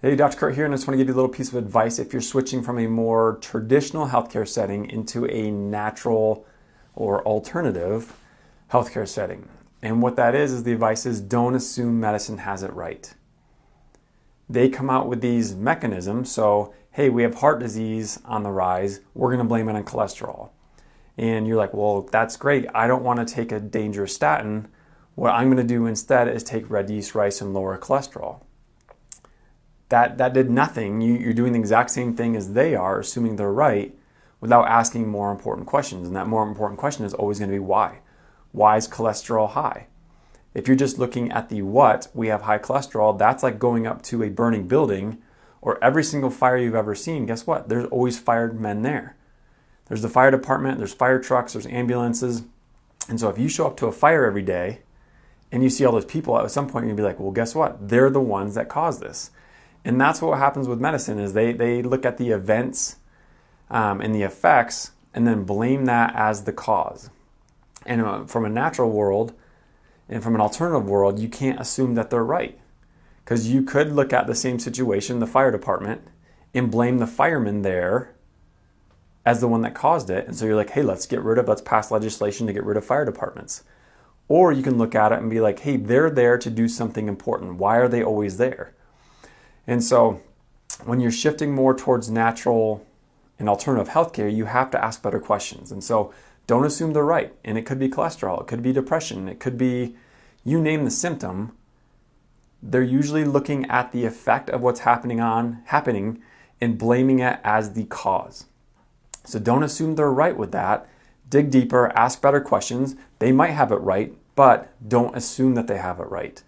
Hey, Dr. Kurt here, and I just want to give you a little piece of advice if you're switching from a more traditional healthcare setting into a natural or alternative healthcare setting. And what that is the advice is don't assume medicine has it right. They come out with these mechanisms, so hey, we have heart disease on the rise, we're going to blame it on cholesterol. And you're like, well, that's great. I don't want to take a dangerous statin. What I'm going to do instead is take red yeast rice and lower cholesterol. That did nothing. You're doing the exact same thing as they are, assuming they're right, without asking more important questions. And that more important question is always going to be why. Why is cholesterol high? If you're just looking at the what, we have high cholesterol, that's like going up to a burning building or every single fire you've ever seen. Guess what? There's always firemen there. There's the fire department, there's fire trucks, there's ambulances. And so if you show up to a fire every day and you see all those people, at some point you're going to be like, well, guess what? They're the ones that caused this. And that's what happens with medicine is they look at the events and the effects and then blame that as the cause. And from a natural world and from an alternative world, you can't assume that they're right. Because you could look at the same situation, the fire department, and blame the fireman there as the one that caused it. And so you're like, hey, let's pass legislation to get rid of fire departments. Or you can look at it and be like, hey, they're there to do something important. Why are they always there? And so when you're shifting more towards natural and alternative healthcare, you have to ask better questions. And so don't assume they're right. And it could be cholesterol, it could be depression, it could be, you name the symptom. They're usually looking at the effect of what's happening and blaming it as the cause. So don't assume they're right with that. Dig deeper, ask better questions. They might have it right, but don't assume that they have it right.